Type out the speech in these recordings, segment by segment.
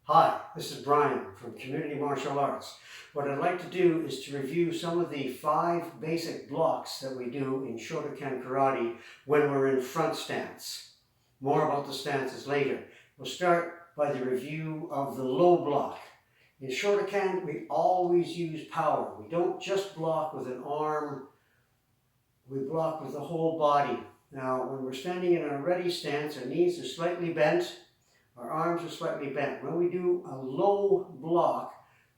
Hi, this is Brian from Community Martial Arts. What I'd like to do is to review some of the 5 basic blocks that we do in Shotokan Karate when we're in front stance. More about the stances later. We'll start by the review of the low block. In Shotokan, we always use power. We don't just block with an arm, we block with the whole body. Now, when we're standing in a ready stance, our knees are slightly bent, our arms are slightly bent. When we do a low block,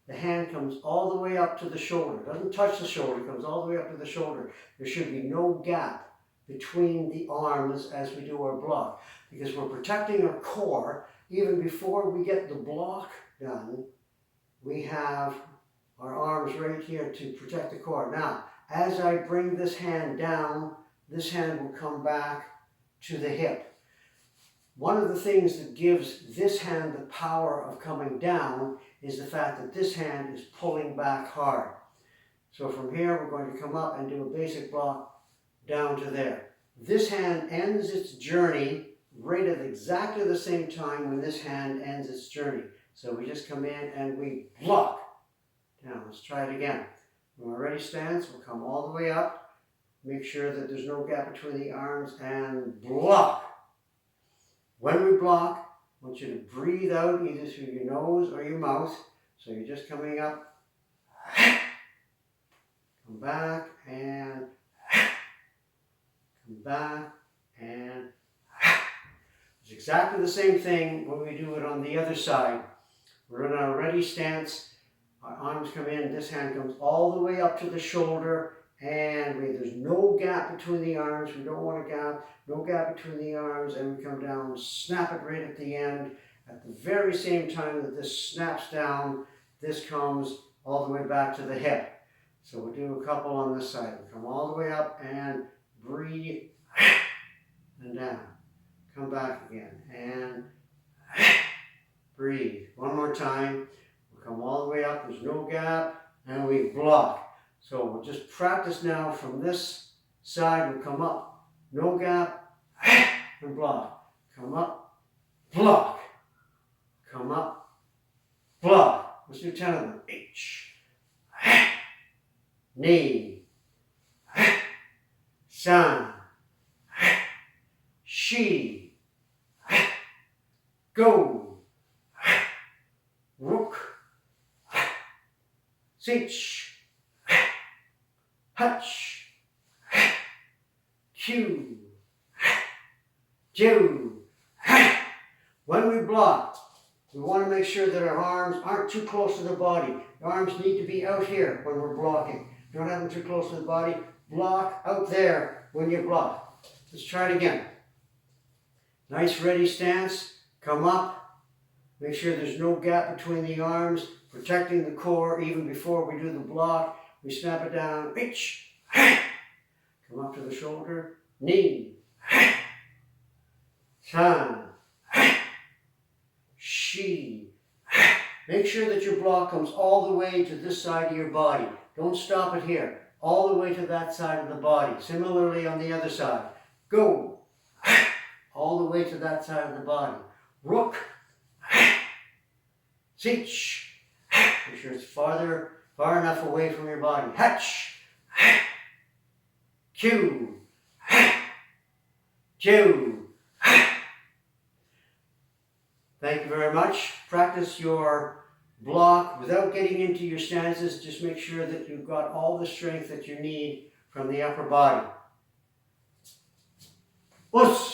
the hand comes all the way up to the shoulder. It doesn't touch the shoulder, it comes all the way up to the shoulder. There should be no gap between the arms as we do our block, because we're protecting our core. Even before we get the block done, we have our arms right here to protect the core. Now, as I bring this hand down, this hand will come back to the hip. One of the things that gives this hand the power of coming down is the fact that this hand is pulling back hard. So from here, we're going to come up and do a basic block down to there. This hand ends its journey right at exactly the same time when this hand ends its journey. So we just come in and we block. Now, let's try it again. When we're ready stance, we'll come all the way up. Make sure that there's no gap between the arms and block. When we block, I want you to breathe out either through your nose or your mouth. So you're just coming up, come back, and come back, and it's exactly the same thing when we do it on the other side. We're in our ready stance, our arms come in, this hand comes all the way up to the shoulder, and there's no gap between the arms. We don't want a gap, no gap between the arms, and we come down, snap it right at the end. At the very same time that this snaps down, this comes all the way back to the hip. So we'll do a couple on this side. We come all the way up and breathe, and down. Come back again, and breathe. One more time. We'll come all the way up, there's no gap, and we block. So we'll just practice now from this side. We'll come up, no gap, and block. Come up, block. Come up, block. Let's do 10 of them. H, knee, san, shi, go, rook, sich, hutch, Q, Ju. When we block, we want to make sure that our arms aren't too close to the body. The arms need to be out here when we're blocking. Don't have them too close to the body. Block out there when you block. Let's try it again. Nice ready stance. Come up. Make sure there's no gap between the arms. Protecting the core even before we do the block. We snap it down, reach, come up to the shoulder, knee, san, shi. Make sure that your block comes all the way to this side of your body. Don't stop it here, all the way to that side of the body. Similarly on the other side, go, all the way to that side of the body. Rook, sich, make sure it's far enough away from your body. Hutch, Q, Ju. Thank you very much. Practice your block without getting into your stances. Just make sure that you've got all the strength that you need from the upper body. Us.